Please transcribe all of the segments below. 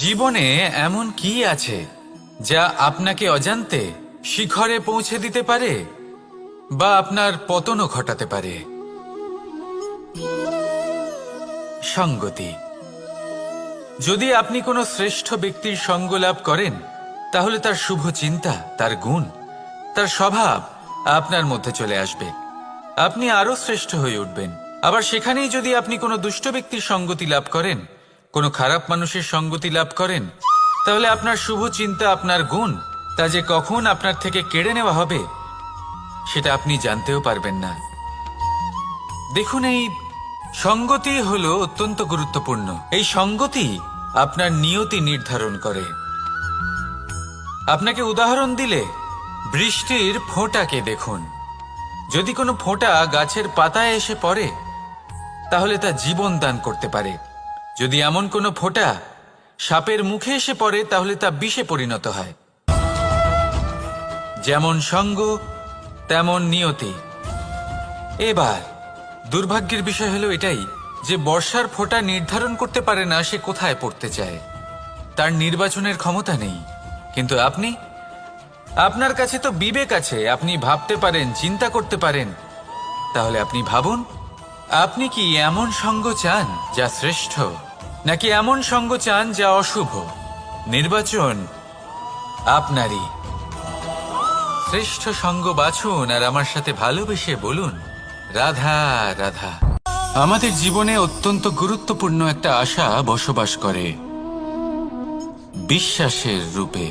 জীবনে এমন কি আছে যা আপনাকে অজান্তে শিখরে পৌঁছে দিতে পারে বা আপনার পতনও ঘটাতে পারে? সঙ্গতি। যদি আপনি কোনো শ্রেষ্ঠ ব্যক্তির সঙ্গ লাভ করেন, তাহলে তার শুভ চিন্তা, তার গুণ, তার স্বভাব আপনার মধ্যে চলে আসবে। আপনি আরো শ্রেষ্ঠ হয়ে উঠবেন। আবার সেখানেই যদি আপনি কোনো দুষ্ট ব্যক্তির সঙ্গতি লাভ করেন, কোনো খারাপ মানুষের সঙ্গতি লাভ করেন, তাহলে আপনার শুভ চিন্তা, আপনার গুণ, তা যে কখন আপনার থেকে কেড়ে নেওয়া হবে সেটা আপনি জানতেও পারবেন না। দেখুন, এই সঙ্গতি হলো অত্যন্ত গুরুত্বপূর্ণ। এই সঙ্গতি আপনার নিয়তি নির্ধারণ করে। আপনাকে উদাহরণ দিলে, বৃষ্টির ফোঁটাকে দেখুন। যদি কোনো ফোঁটা গাছের পাতায় এসে পড়ে, তাহলে তা জীবন দান করতে পারে। যদি এমন কোনো ফোঁটা সাপের মুখে এসে পড়ে, তাহলে তা বিষে পরিণত হয়। যেমন সঙ্গ, তেমন নিয়তি। এবার দুর্ভাগ্যের বিষয় হলো এটাই যে বর্ষার ফোঁটা নির্ধারণ করতে পারে না সে কোথায় পড়তে চায়। তার নির্বাচনের ক্ষমতা নেই। কিন্তু আপনার কাছে তো বিবেক আছে, আপনি ভাবতে পারেন, চিন্তা করতে পারেন। তাহলে আপনি ভাবুন, আপনি কি এমন সঙ্গ চান যা শ্রেষ্ঠ, নাকি এমন সঙ্গ চান যা অশুভ? নির্বাচন আপনারই। শ্রেষ্ঠ সঙ্গ বাছুন আর আমার সাথে ভালোবেসে বলুন, রাধা রাধা। আমাদের জীবনে অত্যন্ত গুরুত্বপূর্ণ একটা আশা বসবাস করে, বিশ্বাসের রূপে।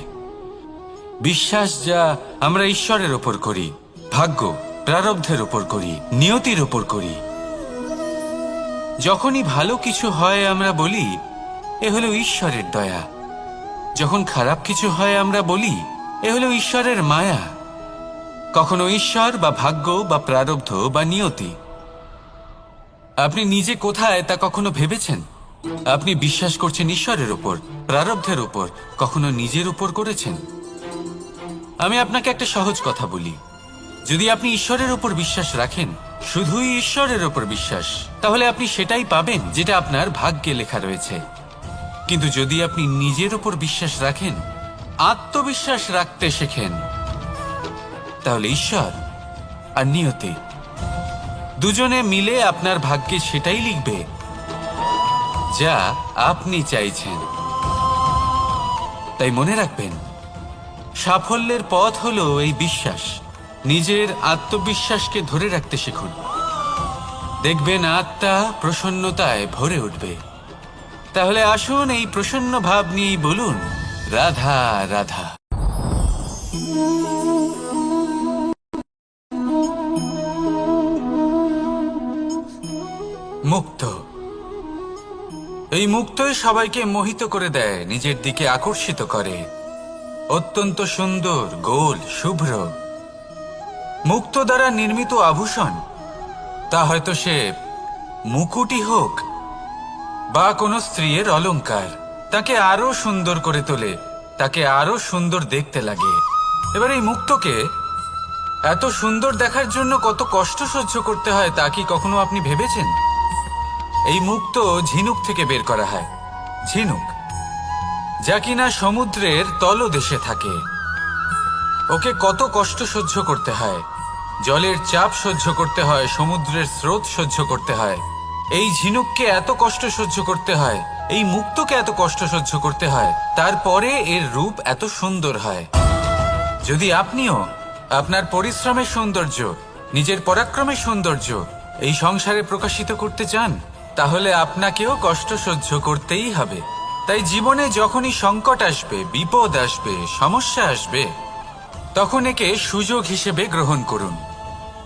বিশ্বাস যা আমরা ঈশ্বরের ওপর করি, ভাগ্য, প্রারব্ধের ওপর করি, নিয়তির ওপর করি। যখনই ভালো কিছু হয় আমরা বলি এ হলো ঈশ্বরের দয়া। যখন খারাপ কিছু হয় আমরা বলি এ হলো ঈশ্বরের মায়া। কখনো ঈশ্বর বা ভাগ্য বা প্রারব্ধ বা নিয়তি। আপনি নিজে কোথায় তা কখনো ভেবেছেন? আপনি বিশ্বাস করছেন ঈশ্বরের উপর, প্রারব্ধের উপর, কখনো নিজের উপর করেছেন? আমি আপনাকে একটা সহজ কথা বলি, যদি আপনি ঈশ্বরের উপর বিশ্বাস রাখেন, শুধুই ঈশ্বরের উপর বিশ্বাস, তাহলে আপনি সেটাই পাবেন যেটা আপনার ভাগ্যে লেখা রয়েছে। কিন্তু যদি আপনি নিজের উপর বিশ্বাস রাখেন, আত্মবিশ্বাস রাখতে শেখেন, তাহলে ঈশ্বর আর নিয়তি দুজনে মিলে আপনার ভাগ্যে সেটাই লিখবে যা আপনি চাইছেন। তাই মনে রাখবেন, সাফল্যের পথ হলো এই বিশ্বাস। নিজের আত্মবিশ্বাসকে ধরে রাখতে শিখুন। দেখবেন আত্মা প্রসন্নতায় ভরে উঠবে। তাহলে আসুন এই প্রসন্ন ভাব নিয়েই বলুন, রাধা রাধা। মুক্ত। এই মুক্তই সবাইকে মোহিত করে দেয়, নিজের দিকে আকর্ষিত করে। অত্যন্ত সুন্দর, গোল, শুভ্র। মুক্ত দ্বারা নির্মিত আভূষণ, তা হয়তো সে মুকুটই হোক বা কোনো স্ত্রীর অলংকার, তাকে আরো সুন্দর করে তোলে, তাকে আরো সুন্দর দেখতে লাগে। এবার এই মুক্তকে এত সুন্দর দেখার জন্য কত কষ্ট সহ্য করতে হয় তা কি কখনো আপনি ভেবেছেন? এই মুক্ত ঝিনুক থেকে বের করা হয়। ঝিনুক যা কিনা সমুদ্রের তলদেশে থাকে। ওকে কত কষ্ট সহ্য করতে হয়, জলের চাপ সহ্য করতে হয়, সমুদ্রের স্রোত সহ্য করতে হয়। এই ঝিনুককে এত কষ্ট সহ্য করতে হয়, এই মুক্তকে এত কষ্ট সহ্য করতে হয়, তারপরে এর রূপ এত সুন্দর হয়। যদি আপনিও আপনার পরিশ্রমের সৌন্দর্য, নিজের পরাক্রমের সৌন্দর্য এই সংসারে প্রকাশিত করতে চান, তাহলে আপনাকেও কষ্ট সহ্য করতেই হবে। তাই জীবনে যখনই সংকট আসবে, বিপদ আসবে, সমস্যা আসবে, তখন একে সুযোগ হিসেবে গ্রহণ করুন।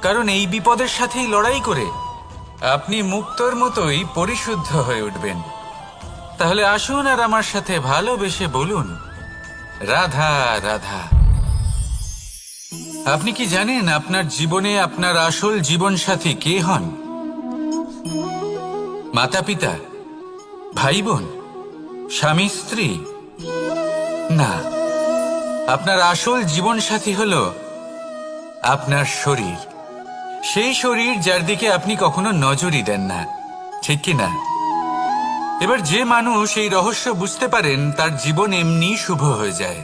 কারণ এই বিপদের সাথেই লড়াই করে আপনি মুক্তর মতোই পরিশুদ্ধ হয়ে উঠবেন। তাহলে আসুন আর আমার সাথে ভালোবেসে বলুন, রাধা রাধা। আপনি কি জানেন আপনার জীবনে আপনার আসল জীবনসাথী কে হন? মাতা পিতা, ভাই বোন, স্বামী স্ত্রী? না, আপনার আসল জীবনসাথী হলো আপনার শরীর। সেই শরীর যার দিকে আপনি কখনো নজরই দেন না, ঠিক কি না? এবার যে মানুষ এই রহস্য বুঝতে পারেন তার জীবন এমনি শুভ হয়ে যায়।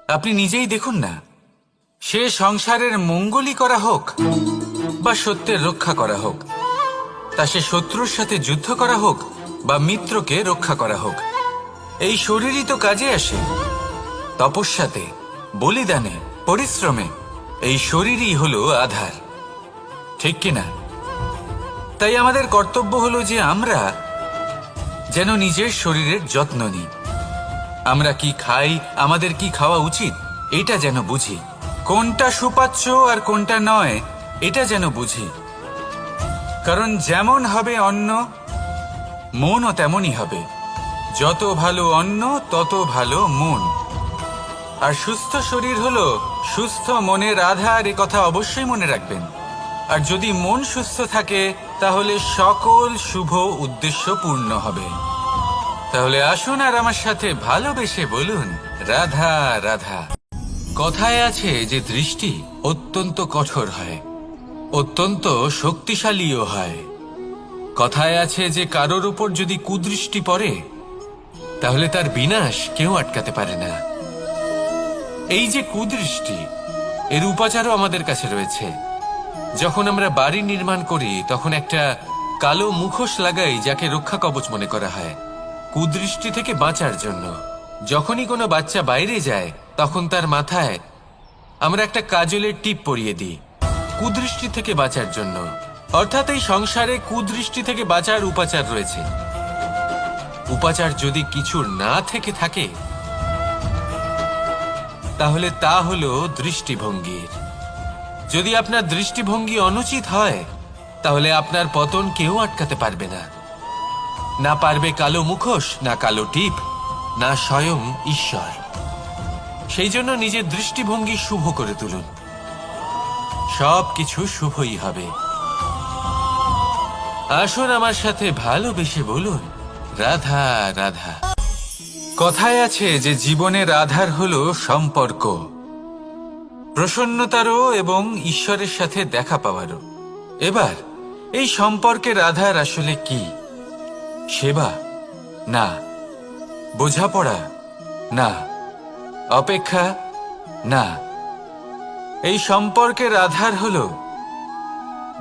আপনি নিজেই দেখুন না, সে সংসারের মঙ্গলই করা হোক বা সত্যের রক্ষা করা হোক, তা সে শত্রুর সাথে যুদ্ধ করা হোক বা মিত্রকে রক্ষা করা হোক, এই শরীরই তো কাজে আসে। তপস্যাতে, বলিদানে, পরিশ্রমে এই শরীরই হলো আধার, ঠিক কিনা? তাই আমাদের কর্তব্য হলো যে আমরা যেন নিজের শরীরের যত্ন নিই। আমরা কি খাই, আমাদের কি খাওয়া উচিত, এটা যেন বুঝি। কোনটা সুপাচ্য আর কোনটা নয়, এটা যেন বুঝি। কারণ যেমন হবে অন্ন, মনও তেমনই হবে। যত ভালো অন্ন তত ভালো মন। আর সুস্থ শরীর হলো সুস্থ মনের আধার, এ কথা অবশ্যই মনে রাখবেন। আর যদি মন সুস্থ থাকে তাহলে সকল শুভ উদ্দেশ্য পূর্ণ হবে। তাহলে আসুন আর আমার সাথে ভালোবেসে বলুন, রাধা রাধা। কথায় আছে যে দৃষ্টি অত্যন্ত কঠোর হয়, অত্যন্ত শক্তিশালীও হয়। কথায় আছে যে কারোর উপর যদি কুদৃষ্টি পড়ে তাহলে তার বিনাশ কেউ আটকাতে পারে না। এই যে কুদৃষ্টি, এর উপাচারও আমাদের কাছে রয়েছে। যখন আমরা বাড়ি নির্মাণ করি তখন একটা কালো মুখোশ লাগাই, যাকে রক্ষা কবচ মনে করা হয়, কুদৃষ্টি থেকে বাঁচার জন্য। যখনই কোনো বাচ্চা বাইরে যায় তখন তার মাথায় আমরা একটা কাজলের টিপ পরিয়ে দিই, কুদৃষ্টি থেকে বাঁচার জন্য। অর্থাৎ এই সংসারে কুদৃষ্টি থেকে বাঁচার উপাচার রয়েছে। উপাচার যদি কিছুর না থেকে থাকে তাহলে তা হলো দৃষ্টিভঙ্গির। যদি আপনার দৃষ্টিভঙ্গি অনুচিত হয় তাহলে আপনার পতন কেউ আটকাতে পারবে না। না পারবে কালো মুখোশ, না কালো টিপ, না স্বয়ং ঈশ্বর। সেই জন্য নিজের দৃষ্টিভঙ্গি শুভ করে তুলুন, সব কিছু শুভই হবে। আসুন আমার সাথে ভালোবেসে বলুন, রাধা রাধা। কথায় আছে যে জীবনের আধার হলো সম্পর্ক, প্রসন্নতারও এবং ঈশ্বরের সাথে দেখা পাওয়ারও। এবার এই সম্পর্কের আধার আসলে কি? সেবা? না। বোঝাপড়া? না। অপেক্ষা? না। এই সম্পর্কের আধার হলো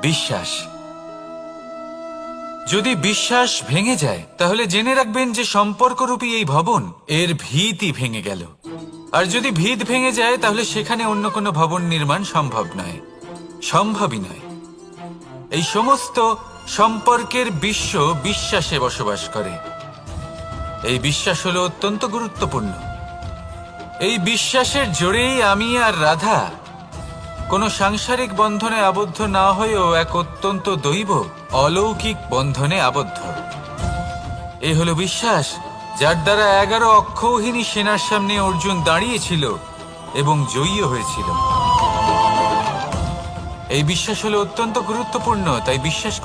বিশ্বাস। যদি বিশ্বাস ভেঙে যায় তাহলে জেনে রাখবেন যে সম্পর্করূপী এই ভবন, এর ভিতই ভেঙে গেল। আর যদি ভিত ভেঙে যায় তাহলে সেখানে অন্য কোনো ভবন নির্মাণ সম্ভব নয়, সম্ভবই নয়। এই সমস্ত সম্পর্কের বিশ্ব বিশ্বাসে বসবাস করে। এই বিশ্বাস হলো অত্যন্ত গুরুত্বপূর্ণ। এই বিশ্বাসের জোরেই আমি আর রাধা কোনো সাংসারিক বন্ধনে আবদ্ধ না হয়েও এক অত্যন্ত দৈব অলৌকিক বন্ধনে আবদ্ধ। এ হলো বিশ্বাস, যার দ্বারা 11 অক্ষৌহিনী সেনার সামনে অর্জুন দাঁড়িয়েছিল এবং জয়ী হয়েছিল। এই বিশ্বাস হলো অত্যন্ত গুরুত্বপূর্ণ, তাই বিশ্বাস